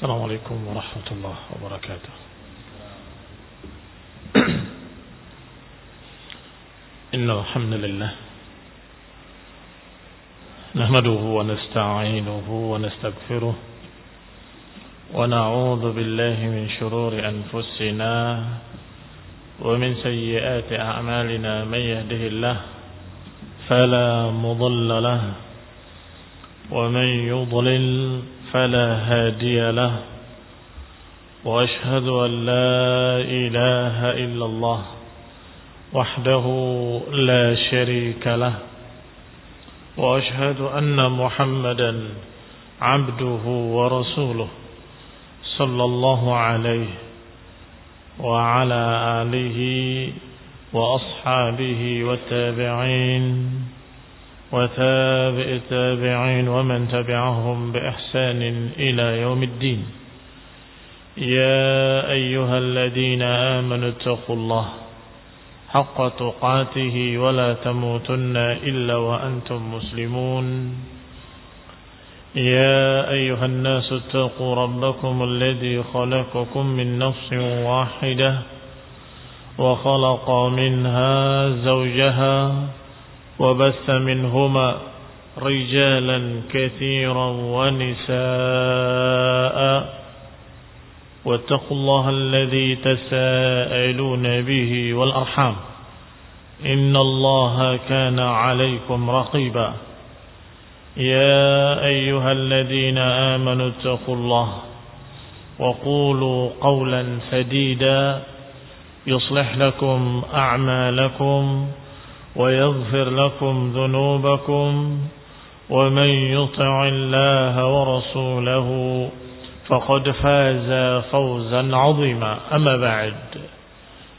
السلام عليكم ورحمة الله وبركاته. إن الحمد لله نحمده ونستعينه ونستغفره ونعوذ بالله من شرور أنفسنا ومن سيئات أعمالنا. من يهده الله فلا مضل له ومن يضلل فلا هادي له، وأشهد أن لا إله إلا الله وحده لا شريك له، وأشهد أن محمدا عبده ورسوله صلى الله عليه وعلى آله وأصحابه والتابعين وتابع التابعين ومن تبعهم بإحسان إلى يوم الدين. يا أيها الذين آمنوا اتقوا الله حق تقاته ولا تموتن إلا وأنتم مسلمون. يا أيها الناس اتقوا ربكم الذي خلقكم من نفس واحدة وخلق منها زوجها وبث منهما رجالا كثيرا ونساء، واتقوا الله الذي تساءلون به والأرحام إن الله كان عليكم رقيبا. يا أيها الذين آمنوا اتقوا الله وقولوا قولا سديدا يصلح لكم أعمالكم ويغفر لكم ذنوبكم، ومن يطع الله ورسوله فقد فاز فوزا عظيما. أما بعد،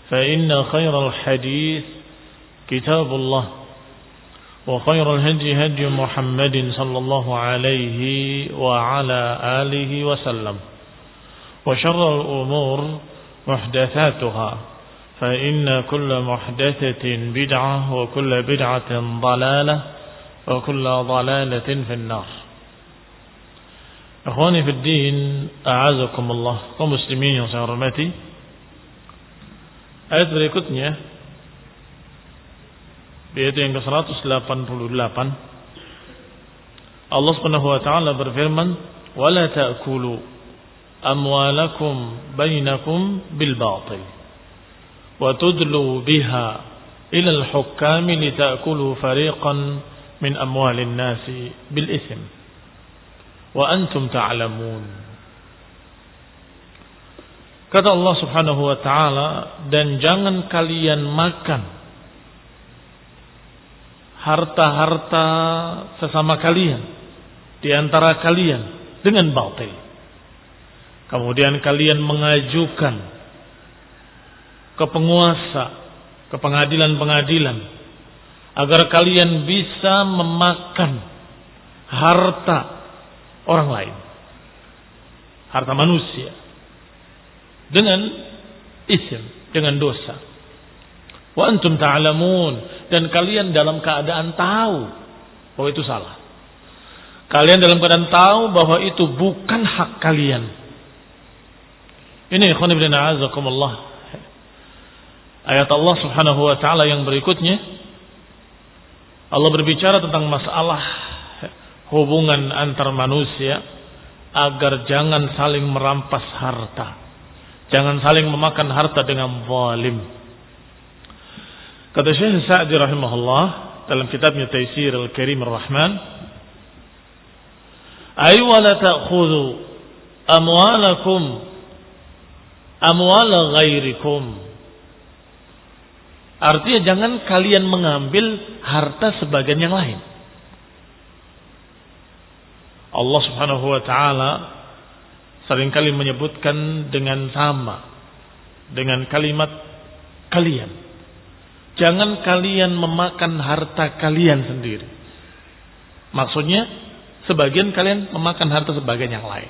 فإن خير الحديث كتاب الله، وخير الهدي هدي محمد صلى الله عليه وعلى آله وسلم، وشر الأمور محدثاتها، فإن كل محدثة بدعة وكل بدعة ضلالة وكل ضلالة في النار. Akhwani fi din, a'azakumullah, kaum muslimin yang saya hormati. Ayat berikutnya, yaitu yang ke-188, Allah Subhanahu wa taala berfirman, "Wala ta'kulu amwalakum bainakum bil batil wa tudlu biha ila al-hukami litakulu fariqan min amwalin nasi bil ism wa antum ta'lamun." Kata Allah Subhanahu wa taala, dan jangan kalian makan harta-harta sesama kalian di antara kalian dengan batil. Kemudian kalian mengajukan ke penguasa, ke pengadilan-pengadilan, agar kalian bisa memakan harta orang lain, harta manusia, dengan ism, dengan dosa. Wa antum ta'lamun, dan kalian dalam keadaan tahu bahwa itu salah. Kalian dalam keadaan tahu bahwa itu bukan hak kalian. Ini ikhwan ibn a'azakumullah, ayat Allah Subhanahu wa taala yang berikutnya. Allah berbicara tentang masalah hubungan antar manusia agar jangan saling merampas harta, jangan saling memakan harta dengan zalim. Kata Syekh Sa'di rahimahullah dalam kitabnya Taysir al-Karim ar-Rahman, ay wa la ta'khudhu amwalakum amwal ghairikum. Artinya jangan kalian mengambil harta sebagian yang lain. Allah Subhanahu wa taala seringkali menyebutkan dengan sama dengan kalimat kalian. Jangan kalian memakan harta kalian sendiri. Maksudnya sebagian kalian memakan harta sebagian yang lain.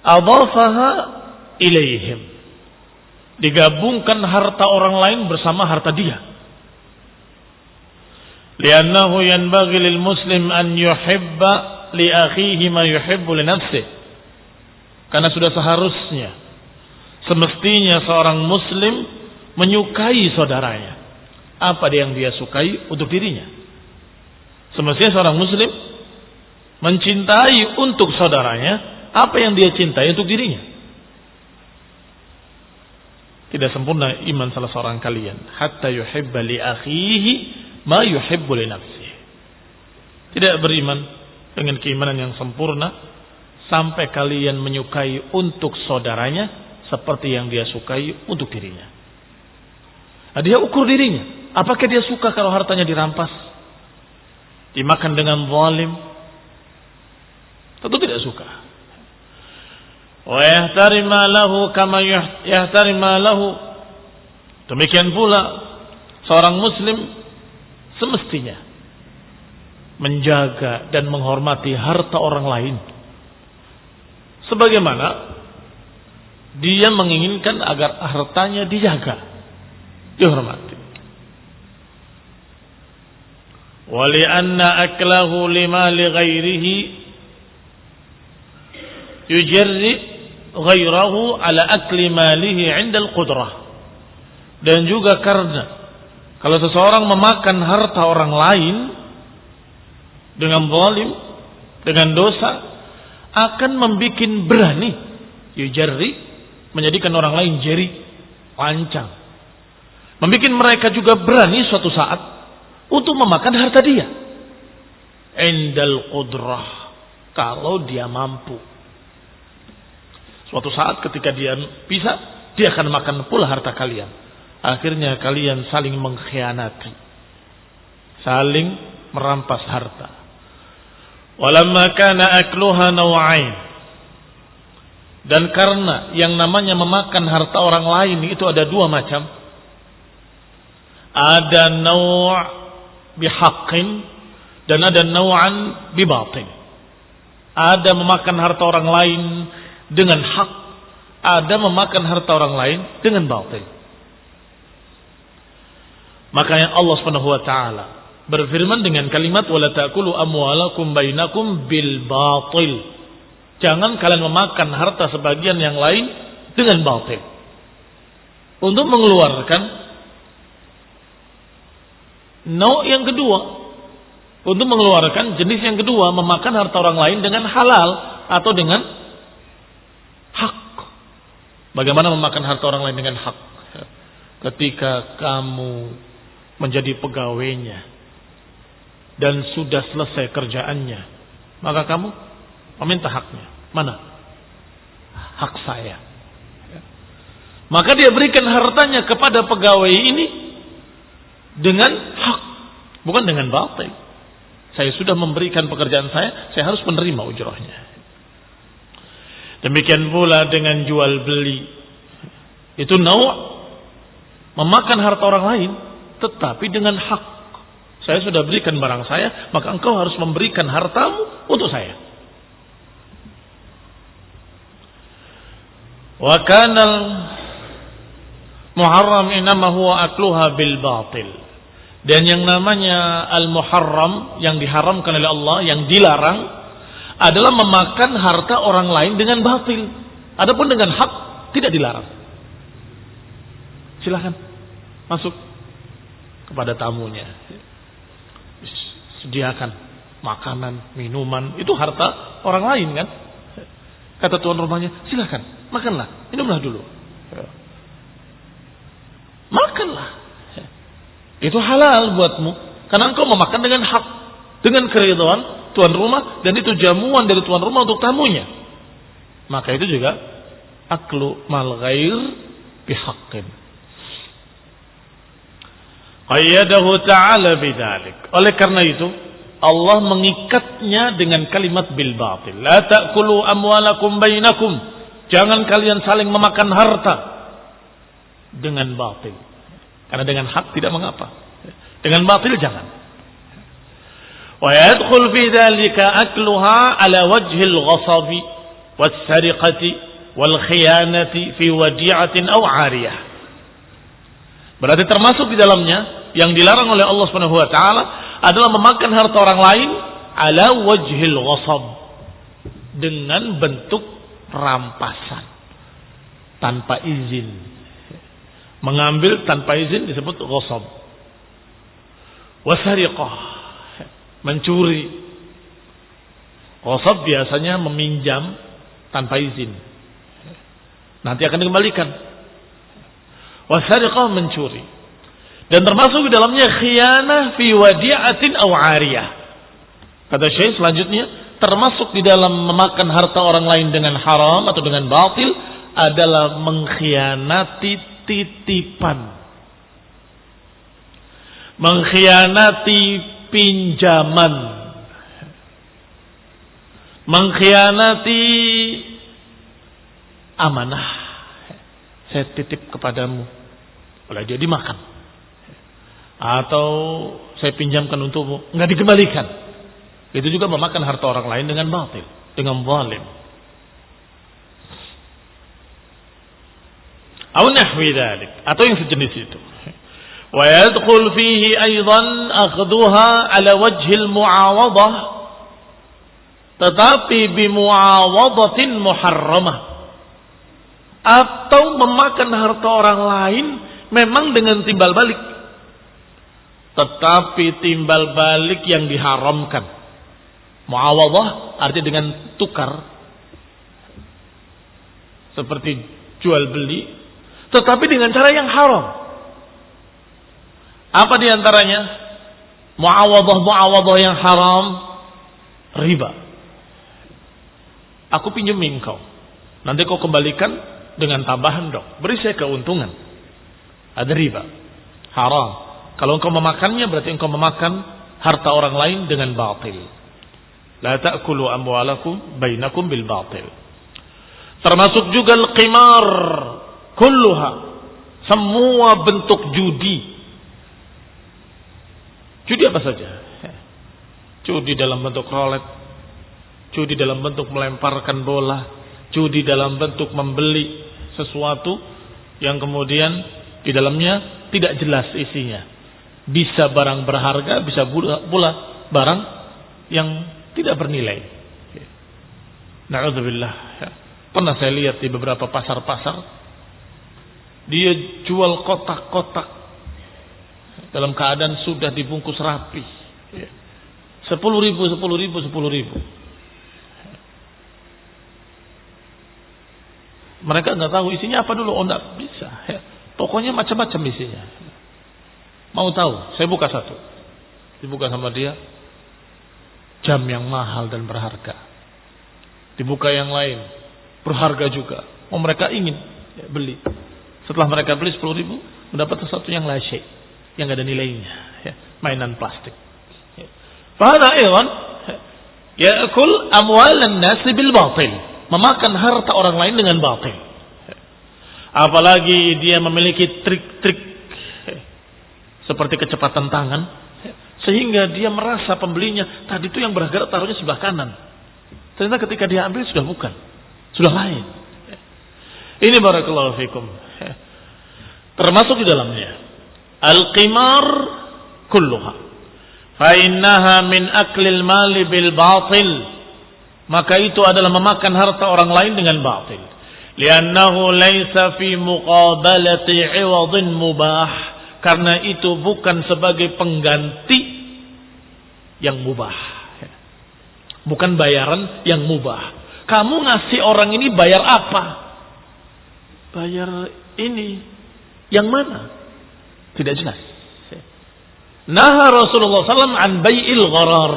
Adhafaha ilaihim, digabungkan harta orang lain bersama harta dia. Liannahu yanbaghi lil muslim an yuhibba li akhihi ma yuhibbu li nafsihi. Karena sudah seharusnya, semestinya seorang muslim menyukai saudaranya apa yang dia sukai untuk dirinya. Semestinya seorang muslim mencintai untuk saudaranya apa yang dia cintai untuk dirinya. Tidak sempurna iman salah seorang kalian hatta yuhibba li akhihi ma yuhibbu li nafsihi. Tidak beriman dengan keimanan yang sempurna sampai kalian menyukai untuk saudaranya seperti yang dia sukai untuk dirinya. Nah, dia ukur dirinya. Apakah dia suka kalau hartanya dirampas, dimakan dengan zalim? Tentu tidak suka. Wa yahtarima lahu kama yahtarima lahu. Demikian pula seorang muslim semestinya menjaga dan menghormati harta orang lain sebagaimana dia menginginkan agar hartanya dijaga, dihormati. Wa li'anna aklahu lima li ghairihi yujarri ghairahu ala akli malihi 'inda al-qudrah. Dan juga karena kalau seseorang memakan harta orang lain dengan zalim, dengan dosa, akan membuat berani, yujarri, menjadikan orang lain jeri, lancang, membuat mereka juga berani suatu saat untuk memakan harta dia, indal qudrah, kalau dia mampu. Suatu saat ketika dia bisa, dia akan makan pula harta kalian. Akhirnya kalian saling mengkhianati, saling merampas harta. Walamma kana akluha naw'ain. Dan karena yang namanya memakan harta orang lain itu ada dua macam. Ada naw' bihaqqin dan ada naw'an bibatil. Ada memakan harta orang lain dengan hak, ada memakan harta orang lain dengan batil. Makanya Allah Subhanahu wa taala berfirman dengan kalimat wala ta'kulu amwalakum bainakum bil batil. Jangan kalian memakan harta sebagian yang lain dengan batil. Untuk mengeluarkan yang kedua, untuk mengeluarkan jenis yang kedua, memakan harta orang lain dengan halal atau dengan hak. Bagaimana memakan harta orang lain dengan hak? Ketika kamu menjadi pegawainya dan sudah selesai kerjaannya, maka kamu meminta haknya. Mana? Hak saya. Maka dia berikan hartanya kepada pegawai ini dengan hak, bukan dengan batil. Saya sudah memberikan pekerjaan saya harus menerima ujrahnya. Demikian pula dengan jual beli. Itu naw' memakan harta orang lain tetapi dengan hak. Saya sudah berikan barang saya, maka engkau harus memberikan hartamu untuk saya. Wa kana muharram inma huwa akluha bil batil. Dan yang namanya al-muharram, yang diharamkan oleh Allah, yang dilarang, adalah memakan harta orang lain dengan batil. Adapun dengan hak tidak dilarang. Silakan masuk kepada tamunya, sediakan makanan, minuman, itu harta orang lain kan. Kata tuan rumahnya, silakan makanlah, minumlah dulu, makanlah, itu halal buatmu karena engkau memakan dengan hak, dengan keridhaan tuan rumah, dan itu jamuan dari tuan rumah untuk tamunya. Maka itu juga aklu mal ghair bihaqqin. Qayyadahu ta'ala bidzalik. Oleh karena itu Allah mengikatnya dengan kalimat bil batil. La ta'kulu amwalakum bainakum. Jangan kalian saling memakan harta dengan batil. Karena dengan hak tidak mengapa. Dengan batil jangan. Wa yadkhul fi dzalika akluha ala wajhil ghasabi was sariqati wal khiyanati fi wadi'atin aw 'ariyah. Berarti termasuk di dalamnya yang dilarang oleh Allah Subhanahu wa taala adalah memakan harta orang lain ala wajhil ghasab, dengan bentuk rampasan tanpa izin. Mengambil tanpa izin disebut ghasab. Wasariqah, mencuri. Ghasab biasanya meminjam tanpa izin, nanti akan dikembalikan. Wasariqah, mencuri. Dan termasuk di dalamnya khiyanah fi wadi'atin aw 'ariyah. Kata Syekh selanjutnya, termasuk di dalam memakan harta orang lain dengan haram atau dengan batil adalah mengkhianati titipan, mengkhianati pinjaman, mengkhianati amanah. Saya titip kepadamu, boleh jadi makan, atau saya pinjamkan untukmu, nggak dikembalikan. Itu juga memakan harta orang lain dengan batil, dengan zalim. Atau nahwi dzalik, atau yang sejenis itu. Wa yadkhul fihi aidan akhduha ala wajhil muawadah, tetapi bi muawadatin muharramah, atau memakan harta orang lain memang dengan timbal balik, tetapi timbal balik yang diharamkan. Muawadah artinya dengan tukar, seperti jual beli, tetapi dengan cara yang haram. Apa diantaranya? Muawadah yang haram, riba. Aku pinjemin kau, nanti kau kembalikan dengan tambahan dong, beri saya keuntungan. Ada riba, haram. Kalau engkau memakannya berarti engkau memakan harta orang lain dengan batil. La ta'kulu amwalakum bainakum bil batil. Termasuk juga al-qimar kulluha, semua bentuk judi. Judi apa saja? Judi dalam bentuk roulette, judi dalam bentuk melemparkan bola, judi dalam bentuk membeli sesuatu yang kemudian di dalamnya tidak jelas isinya. Bisa barang berharga, bisa pula barang yang tidak bernilai. Na'udzubillah. Pernah saya lihat di beberapa pasar-pasar, dia jual kotak-kotak dalam keadaan sudah dibungkus rapi. 10.000. Mereka nggak tahu isinya apa dulu. Oh, nggak bisa. Pokoknya macam-macam isinya. Mau tahu? Saya buka satu. Dibuka sama dia. Jam yang mahal dan berharga. Dibuka yang lain, berharga juga. Oh, mereka ingin beli. Setelah mereka beli 10.000, mendapat sesuatu yang la syai', yang gak ada nilainya, mainan plastik. Fahada aywan ya'kul amwalan nas bil batil, memakan harta orang lain dengan batil. Apalagi dia memiliki trik-trik seperti kecepatan tangan, sehingga dia merasa pembelinya tadi itu yang berharga taruhnya sebelah kanan. Ternyata ketika dia ambil sudah bukan, sudah lain. Ini barakallahu fikum. Termasuk di dalamnya al-qimar kulluha. Fa innaha min aklil mali bil batil. Maka itu adalah memakan harta orang lain dengan batil. Li'annahu laysa fi muqabalati 'iwadin mubah. Karena itu bukan sebagai pengganti yang mubah. Bukan bayaran yang mubah. Kamu ngasih orang ini bayar apa? Bayar ini. Yang mana? Tidak jelas. Naha Rasulullah SAW an bai'il gharar.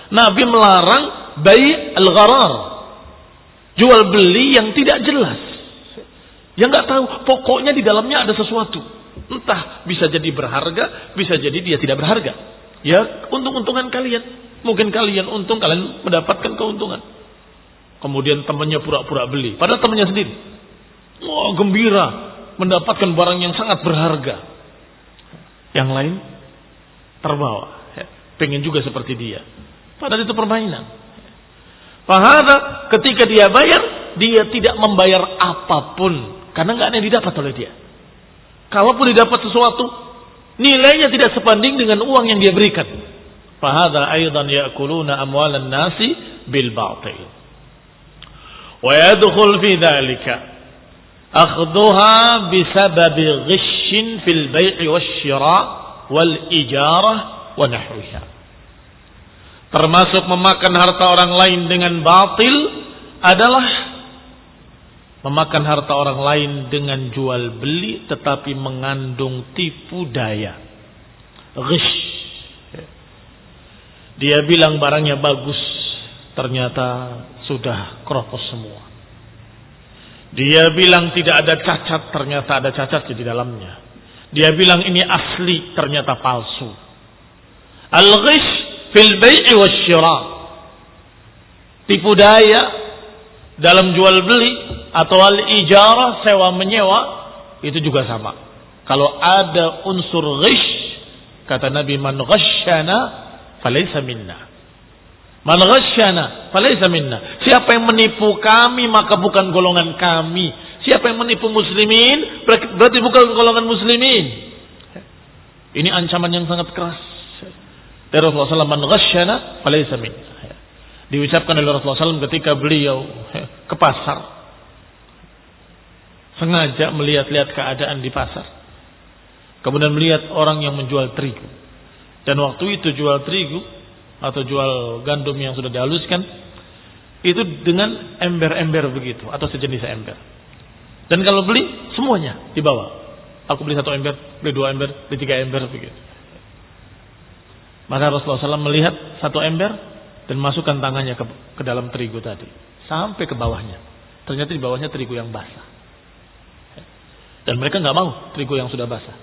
Nabi melarang bai'il gharar. Jual beli yang tidak jelas. Yang nggak tahu. Pokoknya di dalamnya ada sesuatu. Entah bisa jadi berharga, bisa jadi dia tidak berharga. Ya, untung-untungan kalian. Mungkin kalian untung, kalian mendapatkan keuntungan. Kemudian temannya pura-pura beli, padahal temannya sendiri. Wah, gembira mendapatkan barang yang sangat berharga. Yang lain terbawa, pengen juga seperti dia. Padahal itu permainan. Fahada ketika dia bayar, dia tidak membayar apapun karena nggak ada yang didapat oleh dia. Kalaupun didapat sesuatu, nilainya tidak sebanding dengan uang yang dia berikan. Fahadha aidan ya'kuluna amwalan nasi bil batil. Wa yadkhul fi dhalika akhdhuha bisababi ghishin fil bai'i wasyira' wal ijarah wa nahwiha. Termasuk memakan harta orang lain dengan batil adalah memakan harta orang lain dengan jual beli tetapi mengandung tipu daya. Ghish. Dia bilang barangnya bagus, ternyata sudah keropos semua. Dia bilang tidak ada cacat, ternyata ada cacat di dalamnya. Dia bilang ini asli, ternyata palsu. Al-ghish fil bai'i wasyira'. Tipu daya dalam jual beli atau al-ijarah, sewa menyewa, itu juga sama. Kalau ada unsur ghish, kata Nabi, man ghasyana falaysa minna. Man ghasyana falaysa minna. Siapa yang menipu kami maka bukan golongan kami. Siapa yang menipu muslimin berarti bukan golongan muslimin. Ini ancaman yang sangat keras dari Rasulullah SAW. Man ghasyana falaysa minna. Diucapkan oleh Rasulullah SAW ketika beliau ke pasar, sengaja melihat-lihat keadaan di pasar, kemudian melihat orang yang menjual terigu. Dan waktu itu jual terigu atau jual gandum yang sudah dihaluskan itu dengan ember-ember begitu atau sejenis ember. Dan kalau beli semuanya dibawa. Aku beli 1 ember, beli 2 ember, beli 3 ember begitu. Maka Rasulullah SAW melihat 1 ember dan masukkan tangannya ke dalam terigu tadi sampai ke bawahnya. Ternyata di bawahnya terigu yang basah. Dan mereka nggak mau terigu yang sudah basah.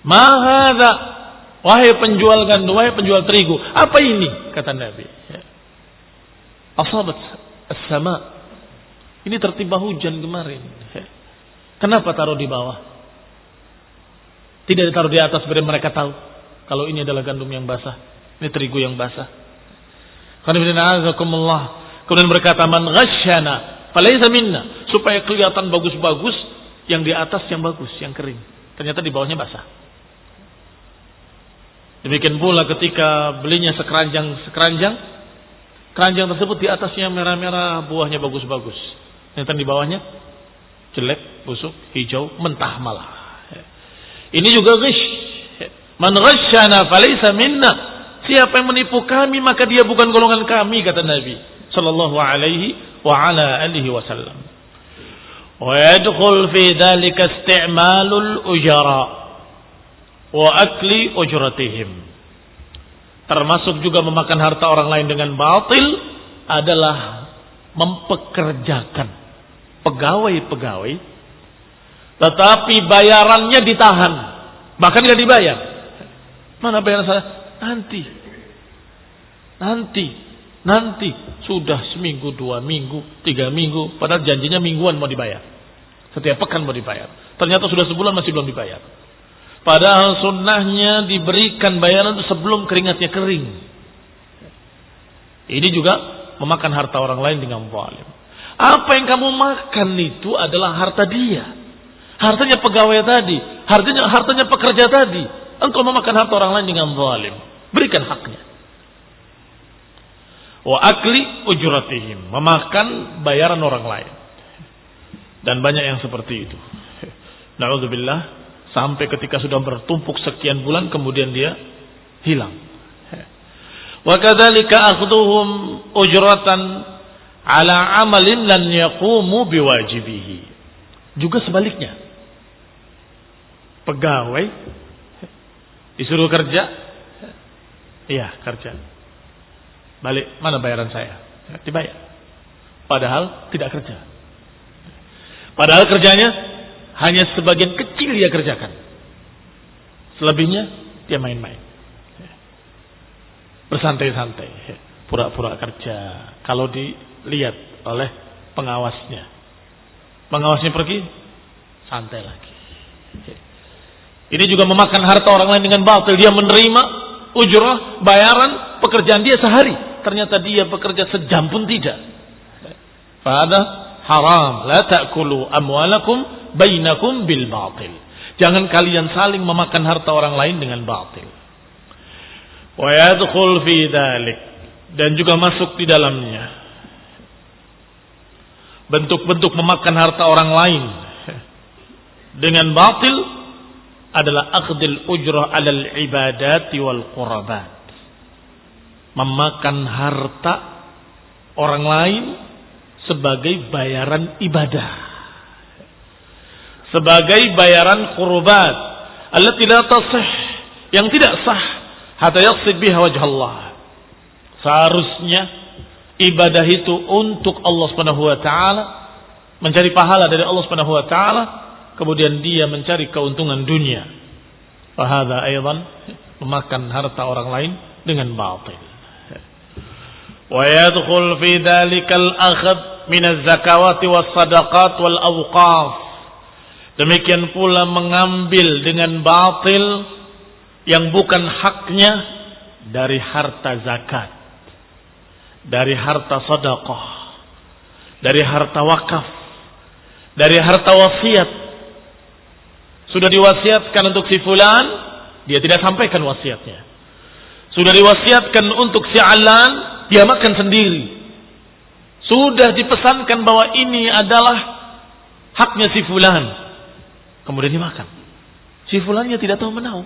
Mahadha, wahai penjual gandum, wahai penjual terigu, apa ini? Kata Nabi. Asabat as-sama. Ini tertimpa hujan kemarin. Kenapa taruh di bawah? Tidak ditaruh di atas biar mereka tahu kalau ini adalah gandum yang basah, ini terigu yang basah. Kemudian berkata, man ghasyana falaysa minna, supaya kelihatan bagus-bagus, yang di atas yang bagus, yang kering. Ternyata di bawahnya basah. Demikian pula ketika belinya sekeranjang, keranjang tersebut di atasnya merah-merah, buahnya bagus-bagus. Ternyata di bawahnya jelek, busuk, hijau, mentah malah. Ini juga ghish. Man ghasyana falaysa minna. Siapa yang menipu kami maka dia bukan golongan kami, kata Nabi sallallahu alaihi wa ala alihi wasallam. Wa yadkhul fi dhalika isti'malul ujara wa akli ujratihim. Termasuk juga memakan harta orang lain dengan batil adalah mempekerjakan pegawai-pegawai tetapi bayarannya ditahan, bahkan tidak dibayar. Mana bayaran saya? Nanti sudah seminggu, 2 minggu, 3 minggu, padahal janjinya mingguan mau dibayar, setiap pekan mau dibayar, ternyata sudah sebulan masih belum dibayar. Padahal sunnahnya diberikan bayaran sebelum keringatnya kering. Ini juga memakan harta orang lain dengan zalim. Apa yang kamu makan itu adalah harta dia, hartanya pegawai tadi, hartanya pekerja tadi. Engkau memakan harta orang lain dengan zalim, berikan haknya. Wa akli ujratihim, memakan bayaran orang lain. Dan banyak yang seperti itu. Na'udzubillah, sampai ketika sudah bertumpuk sekian bulan kemudian dia hilang. Wa kadzalika akhdhuhum ujratan ala amalin lan yaqumu biwajibihi. Juga sebaliknya. Pegawai disuruh kerja, iya kerja. Balik, mana bayaran saya? Dibayar. Padahal tidak kerja. Padahal kerjanya hanya sebagian kecil dia kerjakan. Selebihnya dia main-main. Bersantai-santai. Pura-pura kerja. Kalau dilihat oleh pengawasnya. Pengawasnya pergi, santai lagi. Ini juga memakan harta orang lain dengan batil. Dia menerima ujrah, bayaran, pekerjaan dia sehari. Ternyata dia bekerja sejam pun tidak. Fahada haram. La ta'kulu amwalakum bainakum bil batil. Jangan kalian saling memakan harta orang lain dengan batil. Wa yadkhul fi dzalik, dan juga masuk di dalamnya bentuk-bentuk memakan harta orang lain dengan batil adalah akhdil ujrah 'alal ibadati wal qurbat. Memakan harta orang lain sebagai bayaran ibadah, sebagai bayaran qurbat allati la tasih, yang tidak sah, hatta yaqsid biha wajh Allah. Seharusnya ibadah itu untuk Allah Subhanahu wa taala, mencari pahala dari Allah Subhanahu wa taala, kemudian dia mencari keuntungan dunia. Fa hadza aidan memakan harta orang lain dengan batil. Wa yadkhul fi dzalikal akhd min az-zakawati was-sadaqat wal awqaf. Demikian pula mengambil dengan batil yang bukan haknya dari harta zakat, dari harta sedekah, dari harta wakaf, dari harta wasiat. Sudah diwasiatkan untuk si fulan, dia tidak sampaikan wasiatnya. Sudah diwasiatkan untuk si alan, dia makan sendiri. Sudah dipesankan bahwa ini adalah haknya si fulan, kemudian dimakan. Si fulannya tidak tahu menahu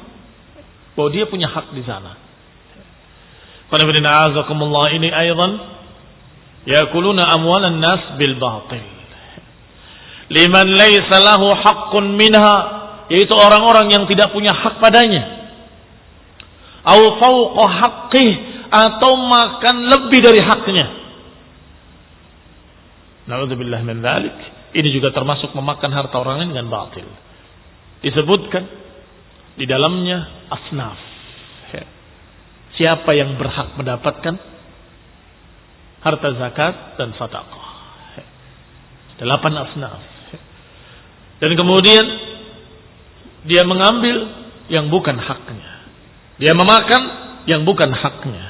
bahwa dia punya hak di sana. Ini aydan yakuluna amwalan nas bil batil liman laysa lahu haqqun minha, yaitu orang-orang yang tidak punya hak padanya, au fawqa haqqih, atau makan lebih dari haknya. Na'udzubillah min dzalik. Ini juga termasuk memakan harta orang lain dengan batil. Disebutkan di dalamnya asnaf. Siapa yang berhak mendapatkan harta zakat dan sedekah. 8 asnaf. Dan kemudian dia mengambil yang bukan haknya. Dia memakan yang bukan haknya.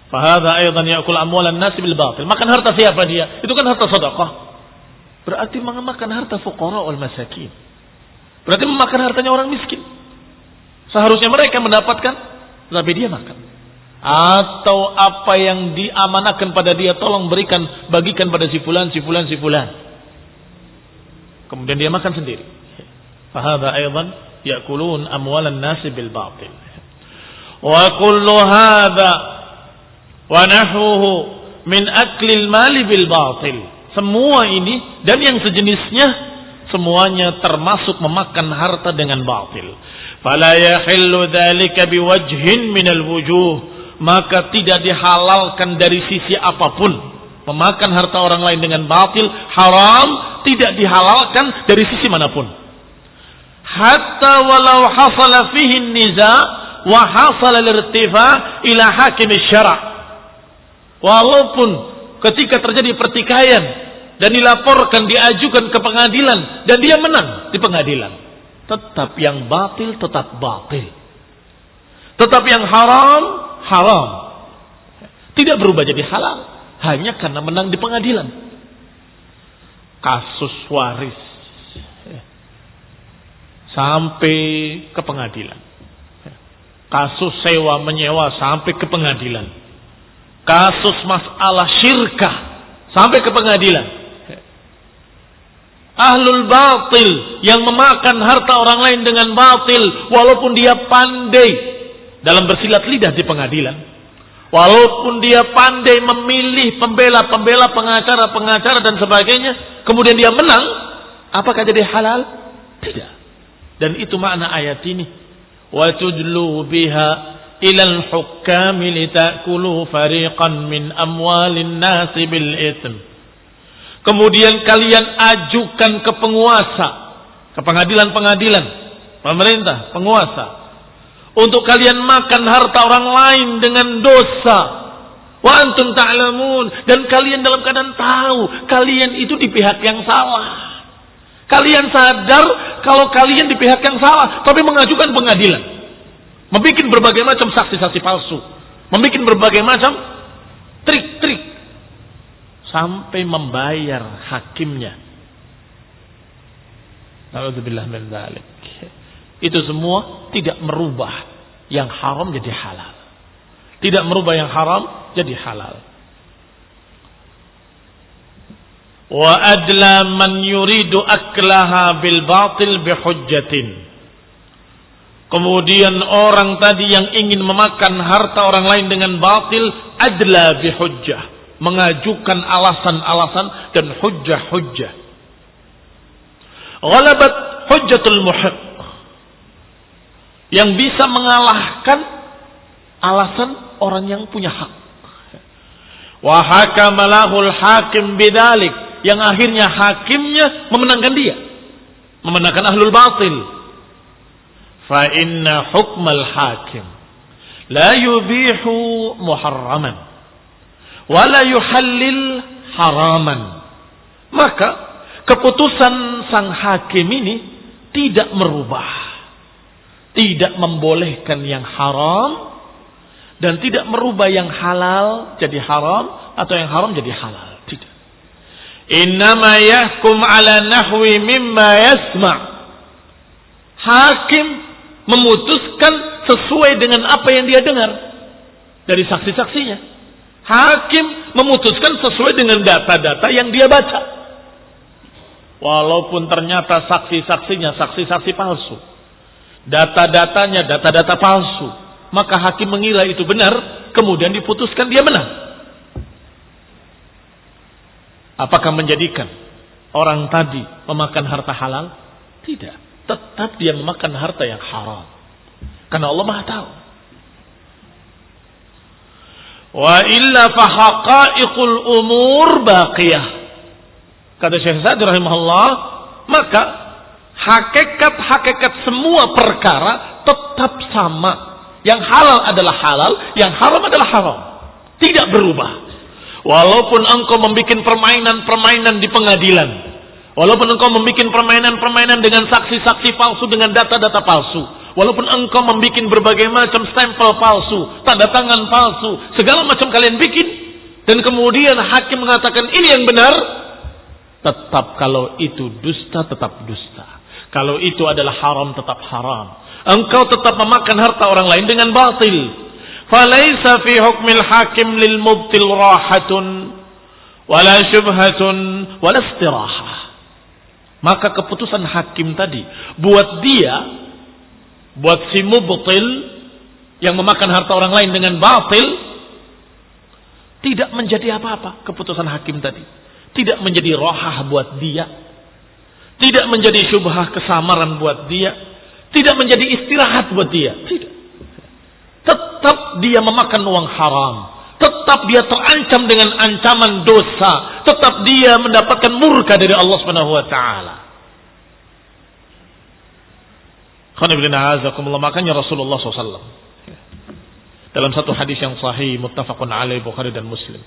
Fa hadza aidan ya'kul amwalan nas bil batil. Makan harta siapa dia? Itu kan harta sedekah. Berarti memakan harta fuqara wal masakin. Berarti memakan hartanya orang miskin. Seharusnya mereka mendapatkan, tapi dia makan. Atau apa yang diamanahkan pada dia, tolong berikan, bagikan pada si fulan, si fulan, si fulan. Kemudian dia makan sendiri. Fahadha aidan ya'kulun amwalan nasi bil batil. Wa kullu hadha wa nahwuhu min aklil mali bil batil. Semua ini dan yang sejenisnya semuanya termasuk memakan harta dengan batil. Fala yahillu dzalika biwajhin minal wujuh, maka tidak dihalalkan dari sisi apapun. Memakan harta orang lain dengan batil haram, tidak dihalalkan dari sisi manapun. Hatta walau hasala fihi niza wa hasala al-irtifa ila hakim syara'. Walaupun ketika terjadi pertikaian dan dilaporkan, diajukan ke pengadilan dan dia menang di pengadilan, tetap yang batil tetap batil, tetap yang haram haram, tidak berubah jadi halal hanya karena menang di pengadilan. Kasus waris sampai ke pengadilan, kasus sewa menyewa sampai ke pengadilan, kasus masalah syirkah sampai ke pengadilan. Ahlul batil yang memakan harta orang lain dengan batil, walaupun dia pandai dalam bersilat lidah di pengadilan, walaupun dia pandai memilih pembela-pembela, pengacara-pengacara dan sebagainya, kemudian dia menang, apakah jadi halal? Tidak. Dan itu makna ayat ini. Wa tudlu biha ilal hukami litakulu fariqan min amwalin nasi bil itsm. Kemudian kalian ajukan ke penguasa, ke pengadilan-pengadilan, pemerintah, penguasa, untuk kalian makan harta orang lain dengan dosa. Wa antum ta'lamun, dan kalian dalam keadaan tahu kalian itu di pihak yang salah. Kalian sadar kalau kalian di pihak yang salah, tapi mengajukan pengadilan, membuat berbagai macam saksi-saksi palsu, membuat berbagai macam trik-trik, sampai membayar hakimnya. Na'udzubillah min dzalik. Itu semua tidak merubah yang haram jadi halal. Tidak merubah yang haram jadi halal. Wa adla man yuridu aklaha bil batil bihujjatin. Kemudian orang tadi yang ingin memakan harta orang lain dengan batil, adla bihujjah, mengajukan alasan-alasan dan hujjah-hujjah. Ghalabat hujjatul muhiq, yang bisa mengalahkan alasan orang yang punya hak. Wa hakama lahul hakim bidzalik, yang akhirnya hakimnya memenangkan dia, memenangkan ahlul batil. Fa inna hukmal hakim la yubihu muharraman wa la yuhallil haraman. Maka keputusan sang hakim ini tidak merubah, tidak membolehkan yang haram dan tidak merubah yang halal jadi haram atau yang haram jadi halal. Tidak. Innama yahkum ala nahwi mimma yasma'. Hakim memutuskan sesuai dengan apa yang dia dengar dari saksi-saksinya. Hakim memutuskan sesuai dengan data-data yang dia baca. Walaupun ternyata saksi-saksinya saksi-saksi palsu, data-datanya data-data palsu, maka hakim mengira itu benar, kemudian diputuskan dia menang. Apakah menjadikan orang tadi memakan harta halal? Tidak. Tetap dia memakan harta yang haram. Karena Allah Maha tahu. Wa illa fa haqa'iqul umur baqiyah. Kata Syekh Sa'di rahimahullah, maka hakikat semua perkara tetap sama. Yang halal adalah halal, yang haram adalah haram. Tidak berubah. Walaupun engkau membuat permainan-permainan di pengadilan, walaupun engkau membuat permainan-permainan dengan saksi-saksi palsu, dengan data-data palsu, walaupun engkau membuat berbagai macam stempel palsu, tanda tangan palsu, segala macam kalian bikin, dan kemudian hakim mengatakan ini yang benar, tetap kalau itu dusta, tetap dusta. Kalau itu adalah haram, tetap haram. Engkau tetap memakan harta orang lain dengan batil. Falaisa fi hukmil hakim lil mubtil rahatun wala syubhatun wala istirahah. Maka keputusan hakim tadi buat dia, buat si mubtil yang memakan harta orang lain dengan batil, tidak menjadi apa-apa. Keputusan hakim tadi tidak menjadi rohah buat dia, tidak menjadi syubhah kesamaran buat dia, tidak menjadi istirahat buat dia. Tidak. Tetap dia memakan uang haram, tetap dia terancam dengan ancaman dosa, tetap dia mendapatkan murka dari Allah Subhanahu wa taala. Makanya Rasulullah SAW dalam satu hadis yang sahih muttafaqun alaih Bukhari dan Muslim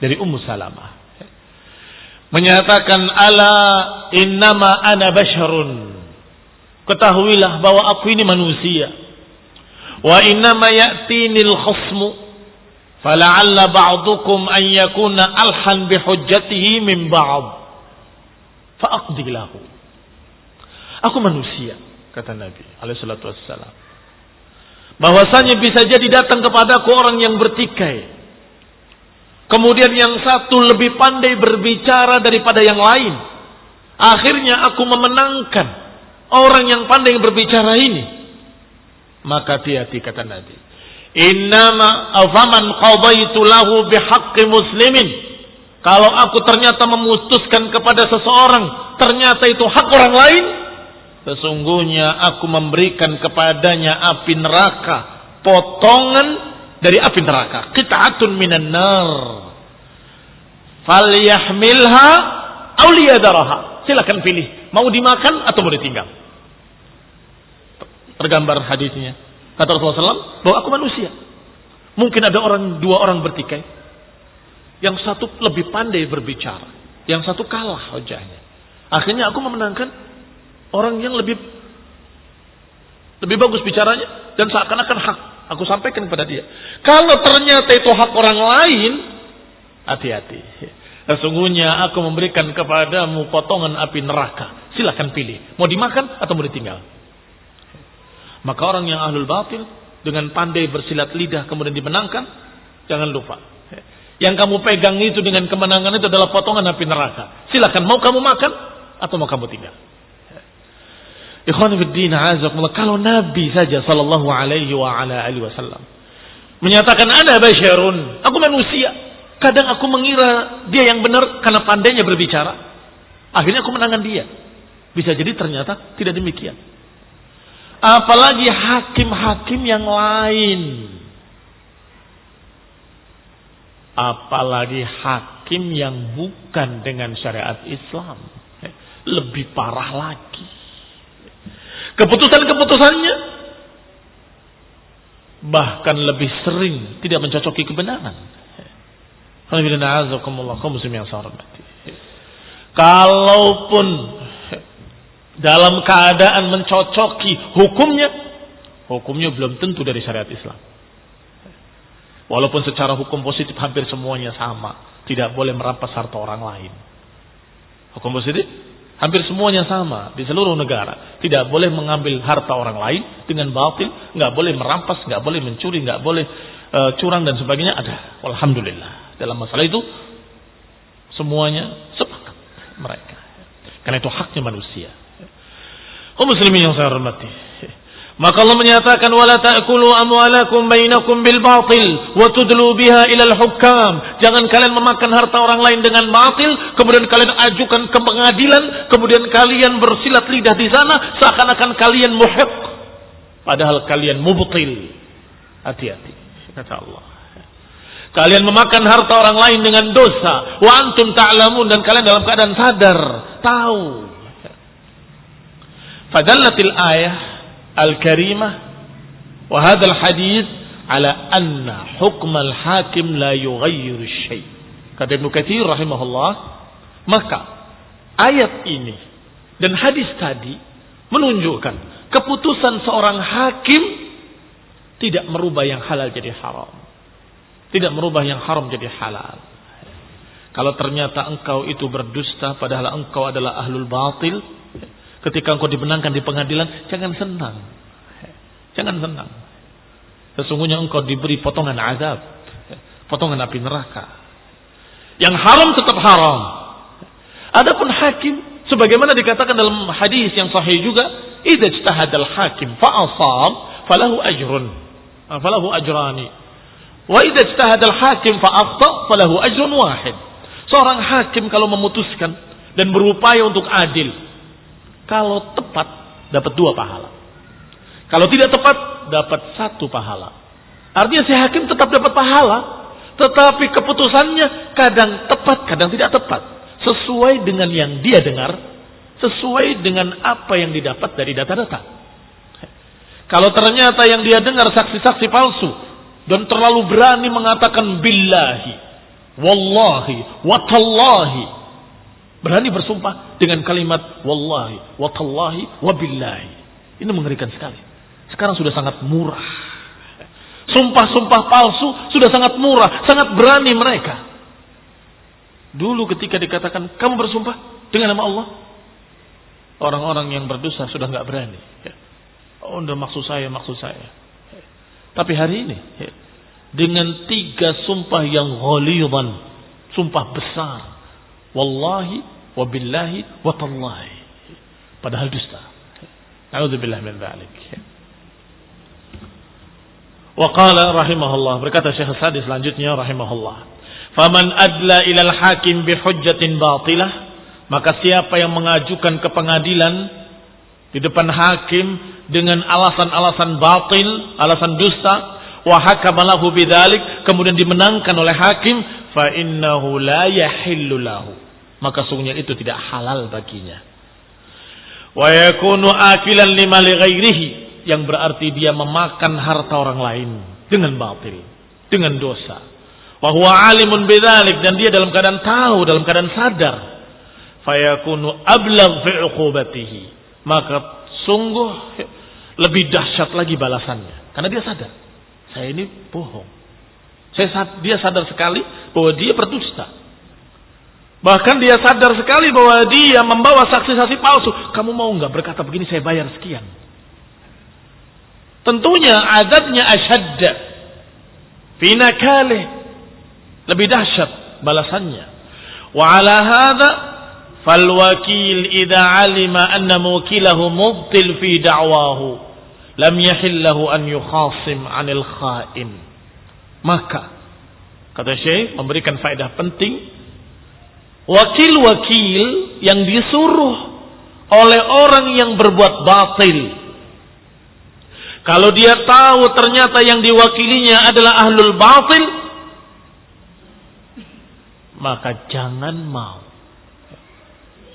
dari Ummu Salamah menyatakan, ala innama ana basyarun, ketahuilah bahwa aku ini manusia, wa innama ya'tinil khusmu fala'alla ba'dukum an yakuna alhan bihujjatihi min ba'd fa'aqdi lahu. Aku manusia, kata Nabi alaihi salatu wassalam, bahwasanya bisa jadi datang kepadaku orang yang bertikai, kemudian yang satu lebih pandai berbicara daripada yang lain, akhirnya aku memenangkan orang yang pandai berbicara ini. Maka hati-hati, kata Nabi, innama afaman qadaitu lahu bihaqqi muslimin, kalau aku ternyata memutuskan kepada seseorang ternyata itu hak orang lain, sesungguhnya aku memberikan kepadanya api neraka, potongan dari api neraka, qit'atun minan nar falyahmilha aw liyadaraha. Silakan pilih, mau dimakan atau mau ditinggal. Tergambar hadisnya. Kata Rasulullah SAW bahwa aku manusia. Mungkin ada dua orang bertikai. Yang satu lebih pandai berbicara, yang satu kalah hujahnya. Akhirnya aku memenangkan orang yang lebih bagus bicaranya dan seakan-akan hak. Aku sampaikan kepada dia. Kalau ternyata itu hak orang lain, hati-hati. Sesungguhnya aku memberikan kepadamu potongan api neraka. Silakan pilih, mau dimakan atau mau ditinggal. Maka orang yang ahlul batil dengan pandai bersilat lidah kemudian dimenangkan, jangan lupa. Yang kamu pegang itu dengan kemenangan itu adalah potongan api neraka. Silakan, mau kamu makan atau mau kamu tinggal. Ikhwan fillah, azakumullah, kalau Nabi saja sallallahu alaihi wasallam menyatakan ana basyarun, aku manusia. Kadang aku mengira dia yang benar karena pandainya berbicara. Akhirnya aku menangkan dia. Bisa jadi ternyata tidak demikian. Apalagi hakim-hakim yang lain. Apalagi hakim yang bukan dengan syariat Islam. Lebih parah lagi. Keputusan-keputusannya bahkan lebih sering tidak mencocoki kebenaran. Kalaupun dalam keadaan mencocoki hukumnya belum tentu dari syariat Islam. Walaupun secara hukum positif hampir semuanya sama, tidak boleh merampas harta orang lain. Hukum positif hampir semuanya sama di seluruh negara. Tidak boleh mengambil harta orang lain dengan batil, nggak boleh merampas, nggak boleh mencuri, nggak boleh curang dan sebagainya ada. Alhamdulillah. Dalam masalah itu semuanya sepakat mereka. Karena itu haknya manusia. Kaum muslimin yang saya hormati. Maka Allah menyatakan wala ta'kulu amwalakum bainakum bil batil wa tudlu biha ila al hukam. Jangan kalian memakan harta orang lain dengan batil, kemudian kalian ajukan ke pengadilan, kemudian kalian bersilat lidah di sana seakan-akan kalian muhiq, padahal kalian mubtil. Hati-hati kata Allah. Kalian memakan harta orang lain dengan dosa, wa antum ta'lamun, dan kalian dalam keadaan sadar, tahu. Fadallatil ayah al-karimah wa hadzal hadits ala anna hukm al-hakim la yughayyiru syai'. Kata Ibnu Katsir rahimahullah, maka ayat ini dan hadis tadi menunjukkan keputusan seorang hakim tidak merubah yang halal jadi haram. Tidak merubah yang haram jadi halal. Kalau ternyata engkau itu berdusta padahal engkau adalah ahlul batil, ketika engkau dimenangkan di pengadilan, jangan senang. Jangan senang. Sesungguhnya engkau diberi potongan azab, potongan api neraka. Yang haram tetap haram. Adapun hakim, sebagaimana dikatakan dalam hadis yang sahih juga, idza ijtahadal hakim fa asab falahu ajrun, falahu ajrani. Wa idza ijtahadal hakim fa akhta falahu ajrun wahid. Seorang hakim kalau memutuskan dan berupaya untuk adil, kalau tepat dapat 2 pahala. Kalau tidak tepat dapat 1 pahala. Artinya si hakim tetap dapat pahala, tetapi keputusannya kadang tepat, kadang tidak tepat, sesuai dengan yang dia dengar, sesuai dengan apa yang didapat dari data-data. Kalau ternyata yang dia dengar saksi-saksi palsu dan terlalu berani mengatakan billahi, wallahi, watallahi, berani bersumpah dengan kalimat wallahi, watallahi, wabillahi. Ini mengerikan sekali. Sekarang sudah sangat murah. Sumpah-sumpah palsu sudah sangat murah, sangat berani mereka. Dulu ketika dikatakan kamu bersumpah dengan nama Allah, orang-orang yang berdosa sudah nggak berani. Oh, udah maksud saya. Tapi hari ini dengan 3 sumpah yang ghalidhan, sumpah besar, wallahi, wabillahi, watallahi, padahal dusta. A'udzubillah min dzalik. Wa qala rahimahullah, berkata Syekh Sa'di selanjutnya rahimahullah, faman adla ilal hakim bihujjatin batilah, maka siapa yang mengajukan ke pengadilan di depan hakim dengan alasan-alasan batil, alasan dusta, wa hakama lahu bidzalik, kemudian dimenangkan oleh hakim, fa innahu la yahillu lahu, maka sungguhnya itu tidak halal baginya. Wa yakunu akilan lima li ghairihi, yang berarti dia memakan harta orang lain dengan batil, dengan dosa. Wa huwa alimun bidzalik, dan dia dalam keadaan tahu, dalam keadaan sadar. Fa yakunu ablagh fi uqubatihi, maka sungguh lebih dahsyat lagi balasannya, karena dia sadar, saya ini bohong. Dia sadar sekali bahwa dia berdusta. Bahkan dia sadar sekali bahwa dia membawa saksi-saksi palsu. Kamu mau nggak berkata begini, saya bayar sekian. tentunya azabnya asyadda fi nakalih, lebih dahsyat balasannya. Wa ala hadza fal wakil idza alima anna mukilahu mubtil fi da'wahu lam yahillahu an yukhasim 'anil kha'in. Maka kata Syekh memberikan faedah penting, wakil-wakil yang disuruh oleh orang yang berbuat batil, kalau dia tahu ternyata yang diwakilinya adalah ahlul batil, maka jangan mau.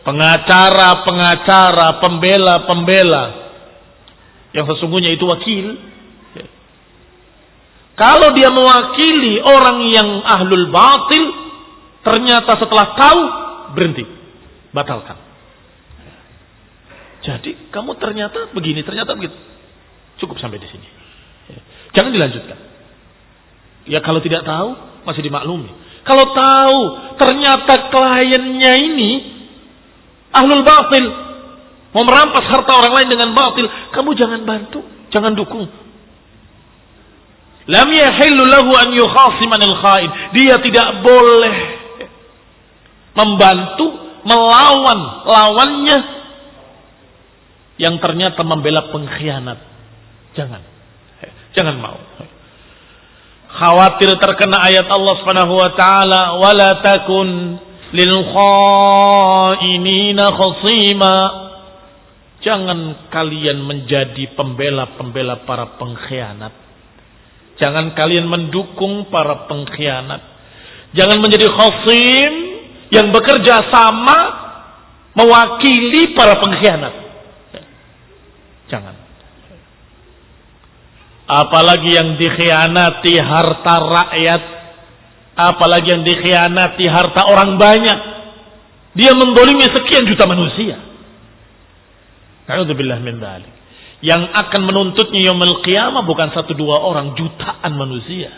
Pengacara-pengacara, pembela-pembela yang sesungguhnya itu wakil, kalau dia mewakili orang yang ahlul batil, ternyata setelah tahu berhenti, batalkan. Jadi kamu ternyata begini, ternyata begitu. Cukup sampai di sini. Jangan dilanjutkan. Ya kalau tidak tahu masih dimaklumi. Kalau tahu ternyata kliennya ini ahlul batil, mau merampas harta orang lain dengan batil, kamu jangan bantu, jangan dukung. Lam yahillu lahu an yukhasimanil kha'in. Dia tidak boleh membantu melawan lawannya yang ternyata membela pengkhianat. Jangan mau. Khawatir terkena ayat Allah Subhanahu wa taala, wala takun lil khainina khasima. Jangan kalian menjadi pembela-pembela para pengkhianat. Jangan kalian mendukung para pengkhianat. Jangan menjadi khasim yang bekerja sama mewakili para pengkhianat. Jangan. Apalagi yang dikhianati harta rakyat, apalagi yang dikhianati harta orang banyak. Dia mendolimi sekian juta manusia. A'udzubillah min dzalik. Yang akan menuntutnya yaumul qiyamah bukan 1-2 orang, jutaan manusia.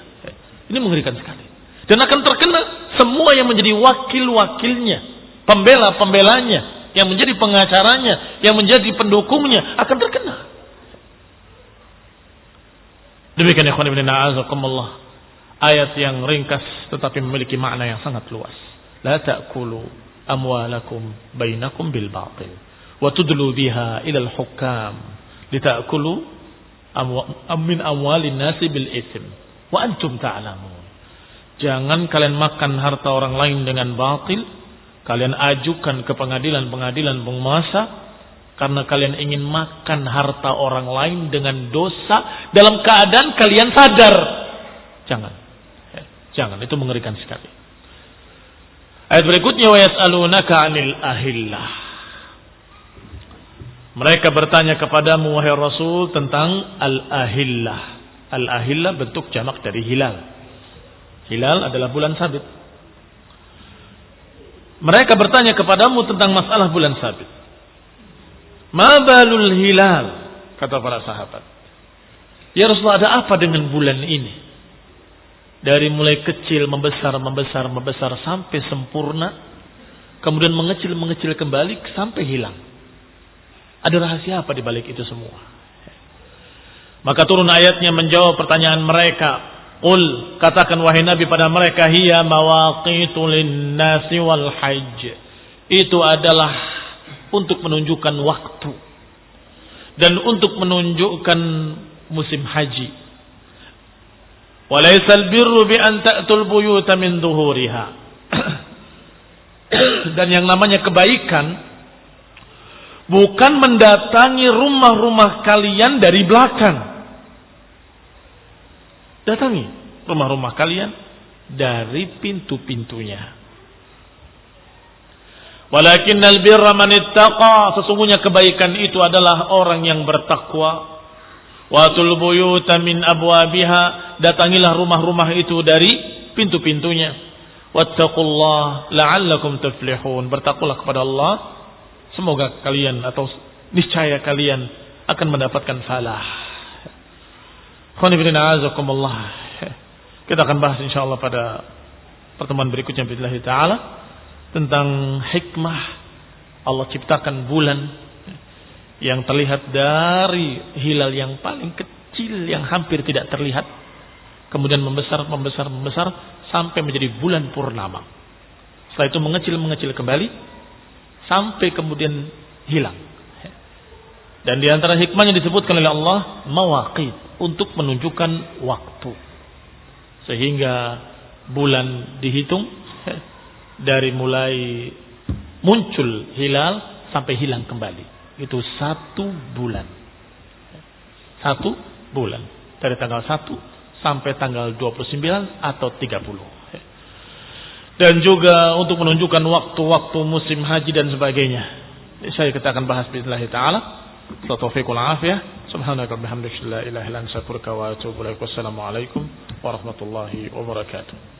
Ini mengerikan sekali. Dan akan terkena semua yang menjadi wakil-wakilnya, pembela-pembelanya, yang menjadi pengacaranya, yang menjadi pendukungnya akan terkena. Demikian ikhwan ibn a'azakumullah, ayat yang ringkas tetapi memiliki makna yang sangat luas. La ta'kulu amwalakum bainakum bil batil wa tudlu biha ila al hukam litakulu min amwalin nasi bil itsm wa antum ta'lamun. Jangan kalian makan harta orang lain dengan batil, kalian ajukan ke pengadilan-pengadilan penguasa karena kalian ingin makan harta orang lain dengan dosa dalam keadaan kalian sadar. Jangan, itu mengerikan sekali. Ayat berikutnya, wa yas'alunaka 'anil ahillah. Mereka bertanya kepadamu wahai Rasul tentang al-ahillah. Al-ahillah bentuk jamak dari hilal. Hilal adalah bulan sabit. Mereka bertanya kepadamu tentang masalah bulan sabit. Ma balul hilal, kata para sahabat. Ya Rasulullah, ada apa dengan bulan ini? Dari mulai kecil membesar sampai sempurna, kemudian mengecil kembali sampai hilang. Ada rahasia apa di balik itu semua? Maka turun ayatnya menjawab pertanyaan mereka. Qul, katakan wahai Nabi pada mereka, hiya mawaqitu lin-nasi wal hajj. Itu adalah untuk menunjukkan waktu dan untuk menunjukkan musim haji. Walaysal birru bi an ta'tul buyuta min dhuhuriha. Dan yang namanya kebaikan bukan mendatangi rumah-rumah kalian dari belakang. Datangi rumah-rumah kalian dari pintu-pintunya. Walakinnal birra man ittaqa, sesungguhnya kebaikan itu adalah orang yang bertakwa. Watul buyuta min abwabiha, datangilah rumah-rumah itu dari pintu-pintunya. Wattaqullah la'allakum tuflihun, bertakwalah kepada Allah, semoga kalian atau niscaya kalian akan mendapatkan falah. Khonibina azakumullah. Kita akan bahas insyaallah pada pertemuan berikutnya billahi taala tentang hikmah Allah ciptakan bulan yang terlihat dari hilal yang paling kecil yang hampir tidak terlihat, kemudian membesar sampai menjadi bulan purnama. Setelah itu mengecil kembali sampai kemudian hilang. Dan di antara hikmahnya disebutkan oleh Allah mawaqit, untuk menunjukkan waktu. Sehingga bulan dihitung dari mulai muncul hilal sampai hilang kembali. Itu 1 bulan. 1 bulan. Dari tanggal 1 sampai tanggal 29 atau 30. Dan juga untuk menunjukkan waktu-waktu musim haji dan sebagainya. Kita akan bahas bismillah ta'ala. Taufiqul afiyah. Subhanaka bihamdika la ilaha illa anta astaghfiruka wa atubu ilaik. Wassalamu alaikum warahmatullahi wabarakatuh.